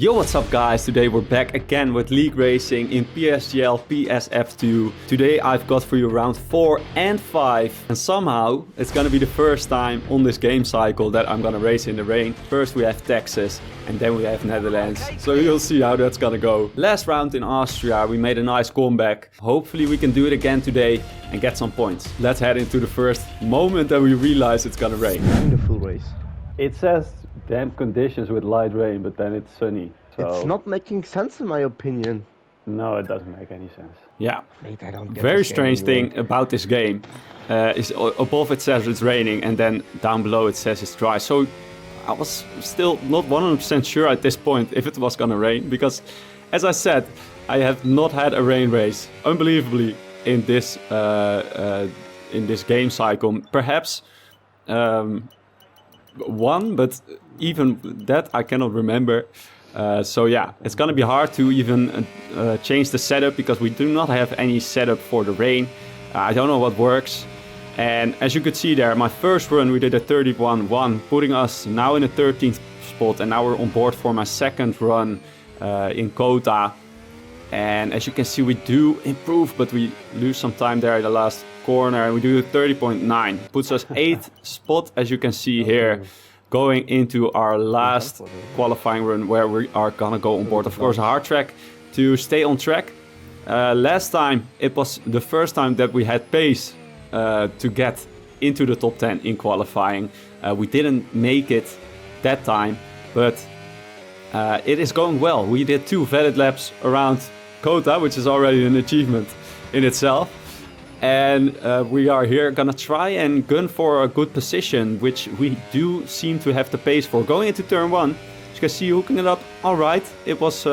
Yo, what's up guys? Today we're back again with League Racing in PSGL PS F2. Today I've got for you round 4 and 5. And somehow it's gonna be the first time on this game cycle that I'm gonna race in the rain. First we have Texas and then we have Netherlands. So you'll see how that's gonna go. Last round in Austria we made a nice comeback. Hopefully we can do it again today and get some points. Let's head into the first moment that we realize it's gonna rain. Wonderful race. It says damp conditions with light rain, but then it's sunny. So It's not making sense in my opinion. no, it doesn't make any sense. Yeah. Mate, I don't get Very this game strange anymore. thing about this game is above it says it's raining and then down below it says it's dry. So I was still not 100% sure at this point if it was gonna rain because, as I said, I have not had a rain race unbelievably in this game cycle. Perhaps one, but even that I cannot remember. So yeah, it's gonna be hard to even change the setup because we do not have any setup for the rain. I don't know what works. And as you could see there, my first run we did a 31-1, putting us now in the 13th spot, and now we're on board for my second run in Cota. And as you can see, we do improve, but we lose some time there at the last corner, and we do 30.9. Puts us 8th spot, as you can see here, going into our last qualifying run where we are gonna go on board. Of course, a hard track to stay on track. Last time, it was the first time that we had pace to get into the top 10 in qualifying. We didn't make it that time, but it is going well. We did 2 valid laps around Cota, which is already an achievement in itself. And we are here gonna try and gun for a good position, which we do seem to have the pace for. Going into turn 1, as you can see, hooking it up all right. It was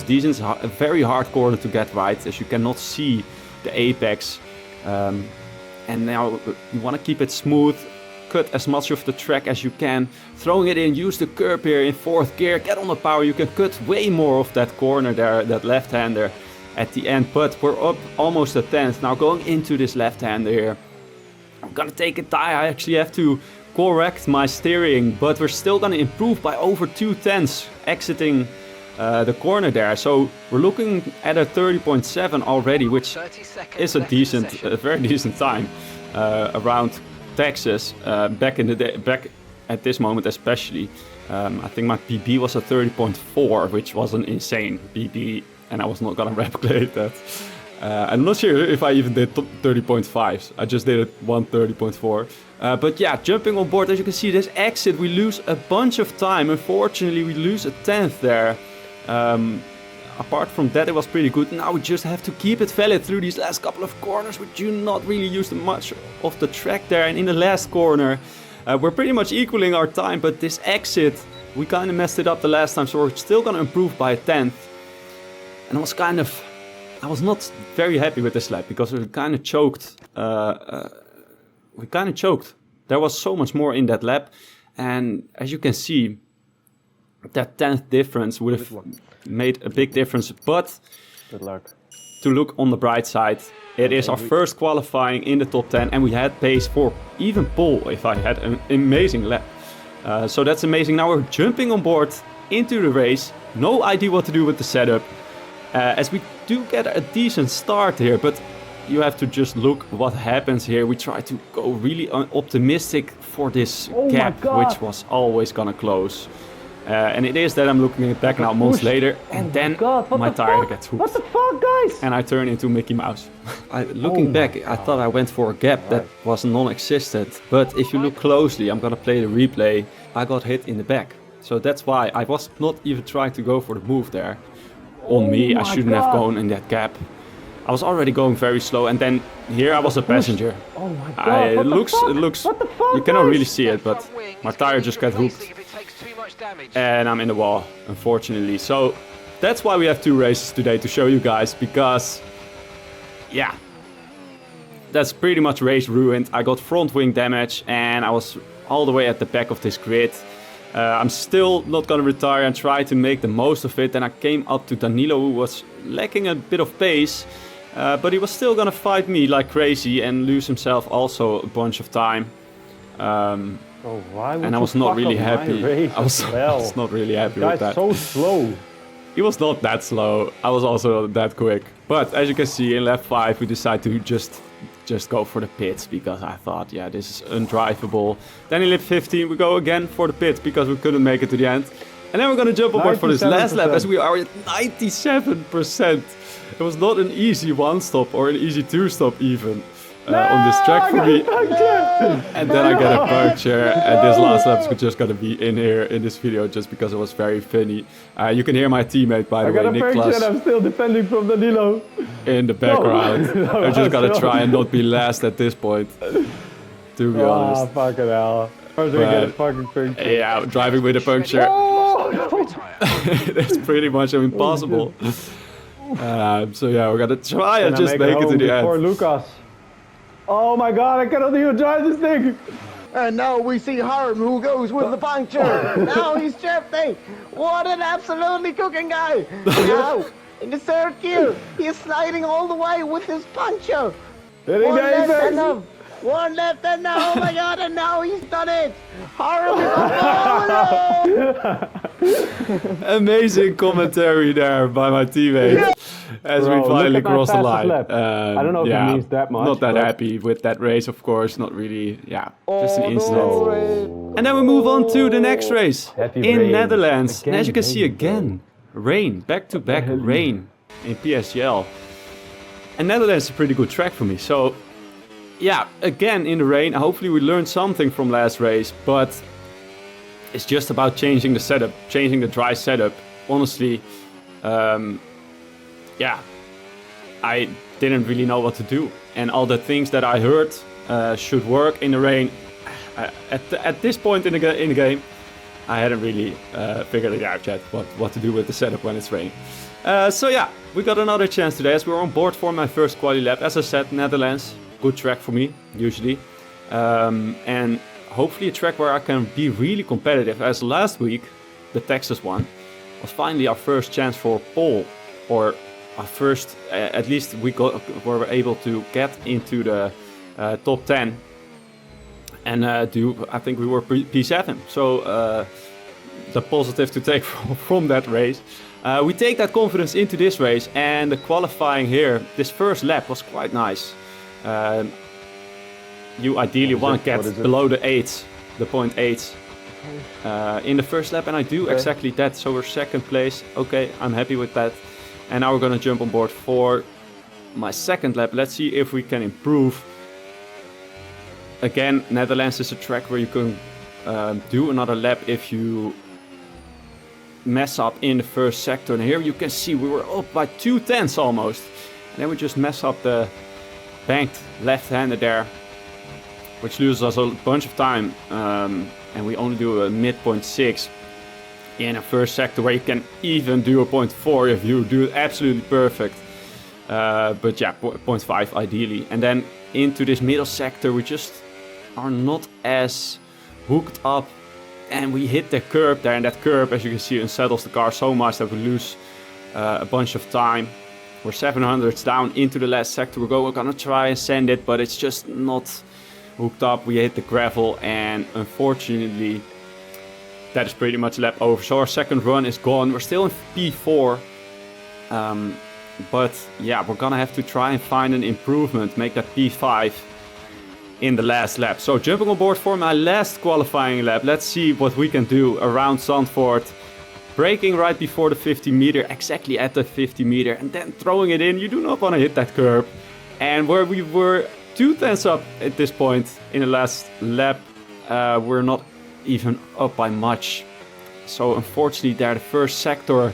decent. A very hard corner to get right, as you cannot see the apex. And now you want to keep it smooth. Cut as much of the track as you can, throwing it in, use the curb here in 4th gear, get on the power, you can cut way more of that corner there, that left-hander at the end, but we're up almost a 10th. Now going into this left-hander here, I'm gonna take a tie, I actually have to correct my steering, but we're still gonna improve by over 2/10 exiting the corner there. So we're looking at a 30.7 already, which is a very decent time around Texas, back in the day, back at this moment especially. I think my PB was a 30.4, which was an insane PB, and I was not gonna replicate that. I'm not sure if I even did 30.5s. I just did it 130.4. But yeah, jumping on board, as you can see, this exit, we lose a bunch of time. Unfortunately, we lose a 10th there. Apart from that, it was pretty good. Now we just have to keep it valid through these last couple of corners. We do not really use much of the track there. And in the last corner, we're pretty much equaling our time. But this exit, we kind of messed it up the last time. So we're still going to improve by a 10th. And I was not very happy with this lap because we kind of choked. There was so much more in that lap. And as you can see, that 10th difference would have made a big difference, but Good luck. to look on the bright side, it is our first qualifying in the top 10 and we had pace for even pole if I had an amazing lap. So that's amazing. Now we're jumping on board into the race. No idea what to do with the setup, as we do get a decent start here, but you have to just look what happens here. We try to go really optimistic for this gap, which was always gonna close. And it is that I'm looking it back now months later, and then my tire gets hooked. What the fuck, guys? And I turn into Mickey Mouse. Looking back, I thought I went for a gap that was non-existent. But if you look closely, I'm gonna play the replay, I got hit in the back. So that's why I was not even trying to go for the move there. On me, I shouldn't have gone in that gap. I was already going very slow, and then here I was a passenger. Oh my god, It looks, What the fuck, you cannot guys? really see it, but my tire just got hooked. And I'm in the wall, unfortunately. So that's why we have 2 races today to show you guys, because yeah, that's pretty much race ruined. I got front wing damage and I was all the way at the back of this grid. I'm still not gonna retire and try to make the most of it. And I came up to Danilo, who was lacking a bit of pace, but he was still gonna fight me like crazy and lose himself also a bunch of time. Oh, why would And I you was not fuck really up my happy. race I was, as I well? was not really happy Guy's with that. so slow. He was not that slow. I was also that quick. But as you can see, in lap 5, we decided to just go for the pits because I thought, yeah, this is undrivable. Then in lap 15, we go again for the pits because we couldn't make it to the end. And then we're gonna jump on board for this last lap as we are at 97%. It was not an easy one stop or an easy two stop even. On this track for me. And then I got a puncture, and this last lap is just gonna be in here in this video just because it was very funny. You can hear my teammate, by the way, I got a puncture and Niklas, I'm still defending from Danilo. in the background. No, I'm just gonna no. try and not be last at this point, to be Ah, honest. fucking hell. First we get a fucking puncture. Yeah, driving with a puncture, Oh, that's pretty much impossible. So yeah, we're gonna try and just make it to the before end. Lucas. Oh my god, I cannot even drive this thing! And now we see Harmnn who goes with the puncture. Now he's drifting. What an absolutely cooking guy. Now, in the third gear, he is sliding all the way with his puncture. Hitting One the left apex! and now. One left and now. Oh my god, and now he's done it. Harmnn is Amazing commentary there by my teammate as Bro, we finally look at my crossed the fastest line. lap. I don't know if it yeah, means that much, Not that but- happy with that race, of course. Not really. Yeah, just an Oh, incident. no. And then we move on to the next race Heavy in rain. Netherlands. And Again, as you can see rain, again, rain, back-to-back hell? rain in PSGL. And Netherlands is a pretty good track for me. So yeah, again in the rain. Hopefully we learned something from last race, but it's just about changing the setup, changing the dry setup. Honestly, yeah, I didn't really know what to do. And all the things that I heard should work in the rain. At this point in the game, I hadn't really figured it out yet what to do with the setup when it's raining. So yeah, we got another chance today as we're on board for my first quali lap. As I said, Netherlands, good track for me, usually. And hopefully a track where I can be really competitive. As last week, the Texas one, was finally our first chance for pole. Or our first, at least we were able to get into the top 10. And I think we were P7. So the positive to take from that race. We take that confidence into this race, and the qualifying here, this first lap was quite nice. You ideally want to get below the 8s, the 0.8s in the first lap, and I do exactly that. So we're second place. Okay, I'm happy with that. And now we're gonna jump on board for my second lap. Let's see if we can improve. Again, Netherlands is a track where you can do another lap if you mess up in the first sector. And here you can see we were up by 2/10 almost. And then we just mess up the banked left-hander there, which loses us a bunch of time. And we only do a mid-0.6 in a first sector where you can even do a 0.4 if you do it absolutely perfect. But yeah, 0.5 ideally. And then into this middle sector we just are not as hooked up, and we hit the curb there, and that curb, as you can see, unsettles the car so much that we lose a bunch of time. We're 700s down into the last sector. We're gonna try and send it, but it's just not hooked up. We hit the gravel, and unfortunately that is pretty much lap over. So our second run is gone. We're still in P4. But yeah, we're gonna have to try and find an improvement, make that P5 in the last lap. So jumping on board for my last qualifying lap. Let's see what we can do around Zandvoort. Braking right before the 50 meter, exactly at the 50 meter, and then throwing it in. You do not want to hit that curb. And where we were 2/10 up at this point in the last lap, we're not even up by much. So unfortunately there, the first sector,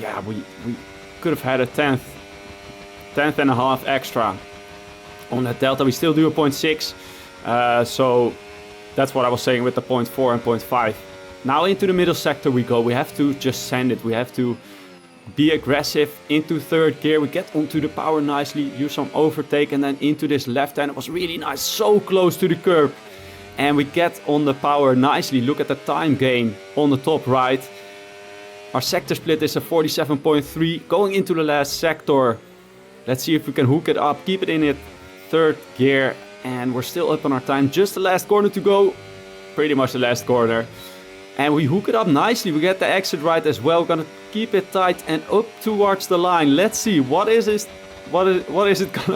yeah, we could have had a 10th and a half extra on that delta. We still do a 0.6, so that's what I was saying with the 0.4 and 0.5. Now into the middle sector we go. We have to just send it. We have to be aggressive into third gear. We get onto the power nicely, use some overtake, and then into this left hand. It was really nice, so close to the curb. And we get on the power nicely. Look at the time gain on the top right. Our sector split is a 47.3 going into the last sector. Let's see if we can hook it up, keep it in it third gear, and we're still up on our time. Just the last corner to go. pretty much the last corner. And we hook it up nicely. We get the exit right as well. We're gonna keep it tight and up towards the line. Let's see, what is it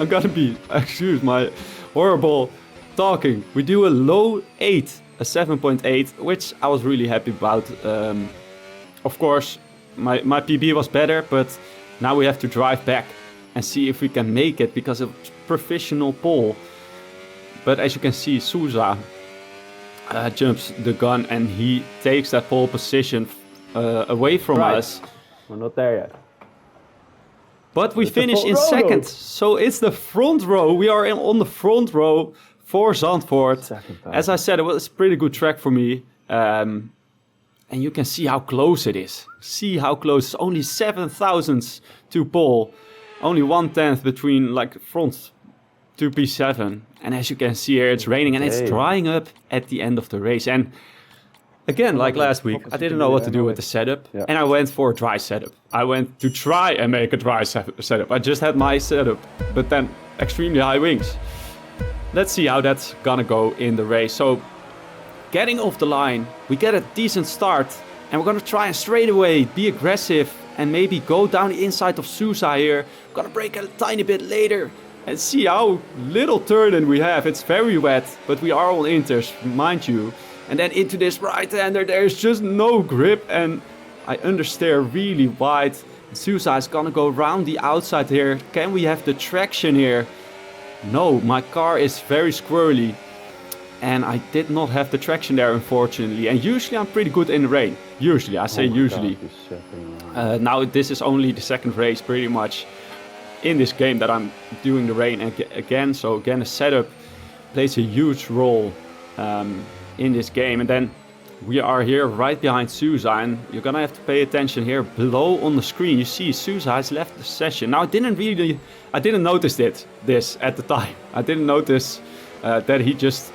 gonna be? Excuse my horrible talking. We do a low 8, a 7.8, which I was really happy about. Of course, my PB was better, but now we have to drive back and see if we can make it because of professional pole. But as you can see, Souza jumps the gun and he takes that pole position away from us. We're not there yet. But we It's the finish front in row, second. though. So it's the front row. We are on the front row for Zandvoort. Second time. As I said, it was a pretty good track for me. And you can see how close it is. See how close. It's only 7 thousandths to pole. Only 1/10 between like front to P7. And as you can see here, it's raining and it's Okay. drying up at the end of the race. And again, like last week, I didn't know what to do with the setup. Yeah. And I went for a dry setup. I went to try and make a dry setup. I just had my setup, but then extremely high wings. Let's see how that's gonna go in the race. So, getting off the line, we get a decent start. And we're gonna try and straight away be aggressive and maybe go down the inside of Sousa here. Gonna brake a tiny bit later. And see how little turn-in we have. It's very wet, but we are on inters, mind you. And then into this right-hander, there's just no grip. And I understeer really wide. Sousa is gonna go around the outside here. Can we have the traction here? No, my car is very squirrely. And I did not have the traction there, unfortunately. And usually I'm pretty good in the rain. Usually, I say Oh my usually. God, this second. Now this is only the second race pretty much in this game that I'm doing the rain again. So again, the setup plays a huge role in this game. And then we are here right behind Sousa, and you're gonna have to pay attention here below on the screen. You see Sousa has left the session. Now I didn't notice this at the time. I didn't notice that he just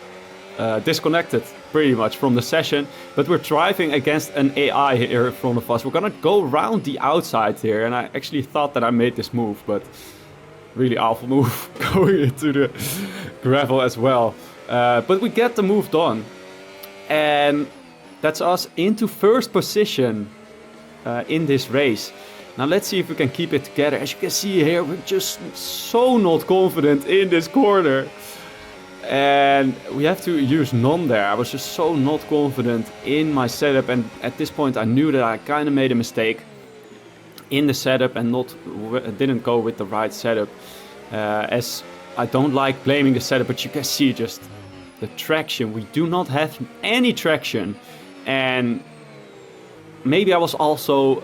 disconnected pretty much from the session, but we're driving against an AI here in front of us. We're gonna go around the outside here, and I actually thought that I made this move, but really awful move going into the gravel as well. But we get the move done, and that's us into first position in this race. Now let's see if we can keep it together. As you can see here, we're just so not confident in this corner. And we have to use none there. I was just so not confident in my setup, and at this point I knew that I kind of made a mistake in the setup and didn't go with the right setup. As I don't like blaming the setup, but you can see just the traction. We do not have any traction, and maybe I was also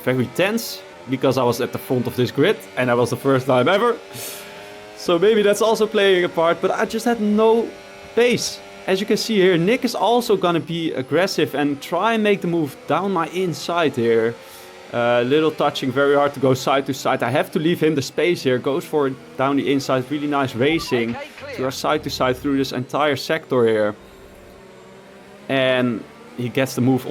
very tense because I was at the front of this grid and that was the first time ever. So maybe that's also playing a part, but I just had no pace. As you can see here, Nick is also gonna be aggressive and try and make the move down my inside here. Little touching, very hard to go side to side. I have to leave him the space here. Goes for it down the inside, really nice racing. We are side to side through this entire sector here. And he gets the move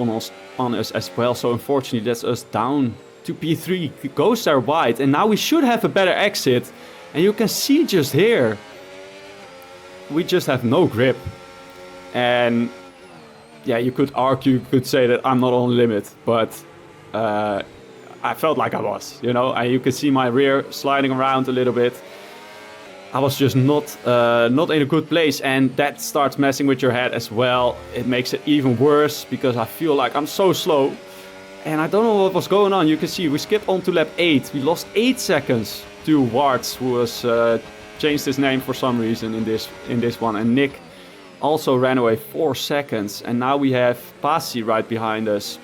on us as well. So unfortunately, that's us down to P3. He goes there wide, and now we should have a better exit. And you can see just here, we just have no grip. And yeah, you could say that I'm not on limit, but I felt like I was, you know. And you can see my rear sliding around a little bit. I was just not in a good place, and that starts messing with your head as well. It makes it even worse because I feel like I'm so slow. And I don't know what was going on. You can see we skipped on to lap 8. We lost 8 seconds to Warts, who was changed his name for some reason in this one. And Nick also ran away 4 seconds. And now we have Pasi right behind us,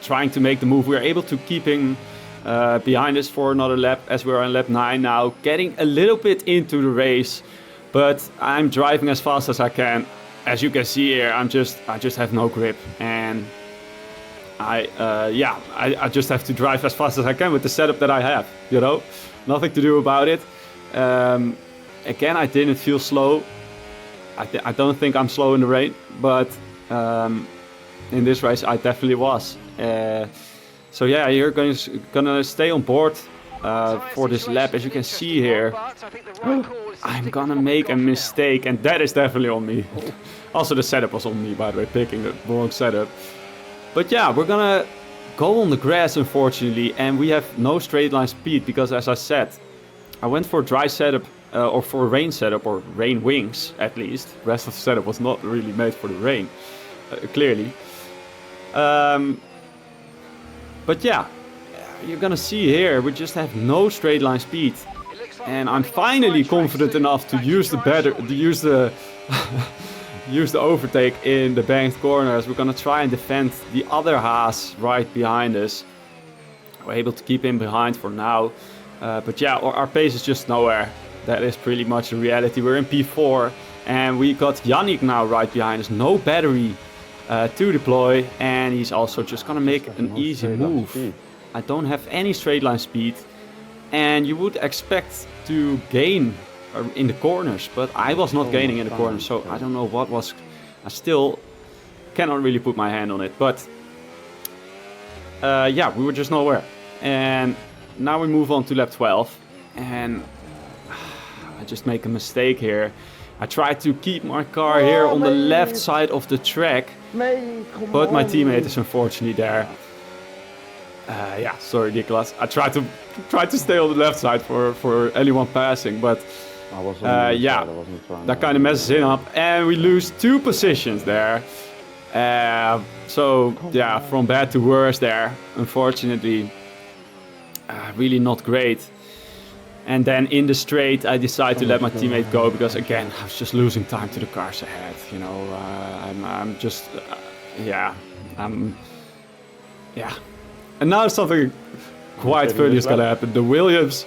trying to make the move. We're able to keep him behind us for another lap, as we're on lap 9 now, getting a little bit into the race. But I'm driving as fast as I can. As you can see here, I just have no grip, and I just have to drive as fast as I can with the setup that I have, you know, nothing to do about it. Again, I didn't feel slow. I don't think I'm slow in the rain, but in this race I definitely was. So yeah, you're gonna stay on board for this lap. As you can see here, I'm gonna make a mistake, and that is definitely on me. Also, the setup was on me, by the way, picking the wrong setup. But yeah, we're gonna go on the grass, unfortunately, and we have no straight line speed because, as I said, I went for a dry setup or for a rain setup, or rain wings at least. The rest of the setup was not really made for the rain, clearly. But yeah, you're gonna see here, we just have no straight line speed. And I'm finally confident enough to use the use the overtake in the banked corners. We're gonna try and defend the other Haas right behind us. We're able to keep him behind for now. But yeah, our pace is just nowhere. That is pretty much the reality. We're in P4 and we got Yannick now right behind us. No battery to deploy, and he's also just gonna make an easy move. I don't have any straight line speed, and you would expect to gain in the corners, but I was not gaining in the corners, so I don't know what was. I still cannot really put my hand on it, but yeah, we were just nowhere. And now we move on to lap 12, and I just make a mistake here. I tried to keep my car here on the left side of the track, but my teammate is unfortunately there. Yeah, sorry, Nicholas. I tried to stay on the left side for anyone passing, but yeah, that kind of messes it up, and we lose 2 positions there. So yeah, from bad to worse there, unfortunately. Really not great. And then in the straight, I decided to let my teammate go because, again, I was just losing time to the cars ahead. You know, I'm just, yeah. And now something quite funny is gonna happen. The Williams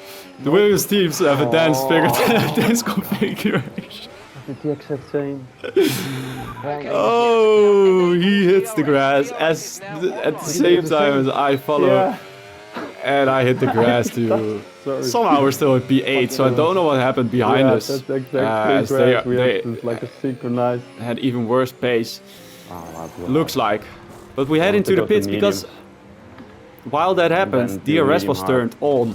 teams have a dance configuration. The exact same. Oh, he hits the grass at the same time as I follow. Yeah. And I hit the grass too. Somehow we're still at P8, so I don't know what happened behind us. That's exactly they like a synchronized. had even worse pace. Looks like. But we head into the pits because while that happened, DRS was turned on,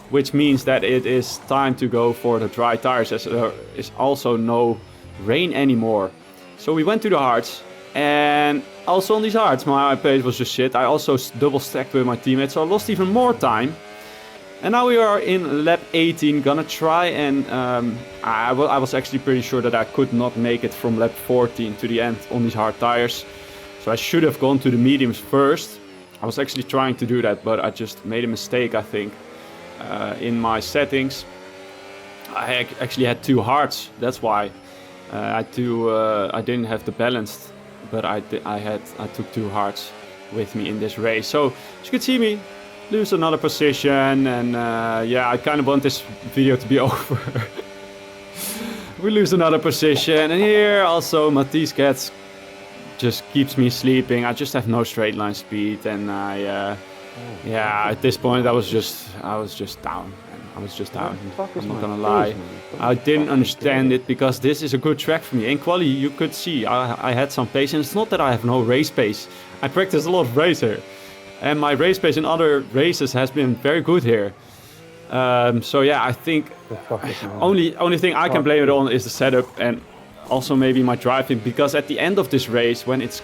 which means that it is time to go for the dry tires, as there is also no rain anymore. So we went to the hards, and also on these hards my pace was just shit. I also double stacked with my teammates, so I lost even more time. And now we are in lap 18, gonna try and I was actually pretty sure that I could not make it from lap 14 to the end on these hard tires. So I should have gone to the mediums first. I was actually trying to do that, but I just made a mistake, I think, in my settings. I actually had 2 hards, that's why. I didn't have the balanced, but I took 2 hards with me in this race. So as you can see me lose another position, and yeah, I kind of want this video to be over. We lose another position, and here also Matisse just keeps me sleeping. I just have no straight line speed, and yeah, at this point I was just down. I was just down. I'm not gonna lie. I didn't understand it because this is a good track for me. In quali, you could see I had some pace, and it's not that I have no race pace. I practice a lot of race here, and my race pace in other races has been very good here. So yeah, I think only thing I can blame it on is the setup, and also maybe my driving, because at the end of this race, when it's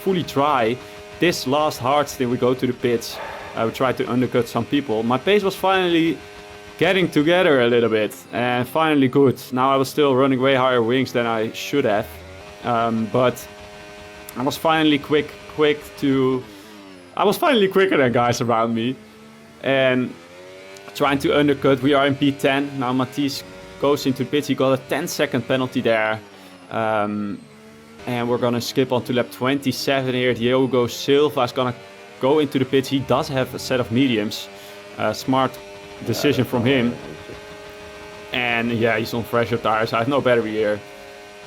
fully dry, this last hard stint we go to the pits, we try to undercut some people. My pace was finally getting together a little bit, and finally good. Now I was still running way higher wings than I should have, but I was finally I was finally quicker than guys around me, and trying to undercut. We are in P10 now. Matisse goes into the pits. He got a 10-second penalty there. And we're gonna skip on to lap 27 here. Diogo Silva is gonna go into the pits. He does have a set of mediums. Smart decision from him. And yeah, he's on fresher tires. I have no battery here,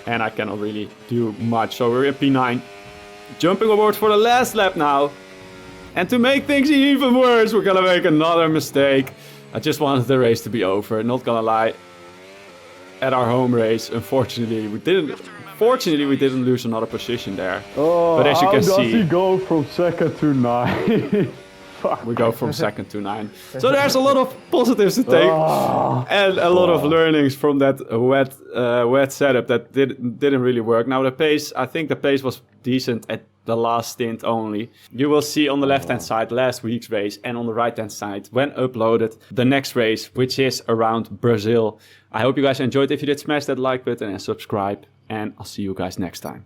and I cannot really do much. So we're in P9. Jumping aboard for the last lap now. And to make things even worse, we're gonna make another mistake. I just wanted the race to be over, not gonna lie. At our home race, unfortunately, we didn't lose another position there. Oh, but as you can see, how does he go from second to 9? We go from second to 9. So there's a lot of positives to take and a lot of learnings from that wet setup that didn't really work. Now the pace, I think the pace was decent at the last stint only. You will see on the left-hand side last week's race, and on the right-hand side, when uploaded, the next race, which is around Brazil. I hope you guys enjoyed. If you did, smash that like button and subscribe, and I'll see you guys next time.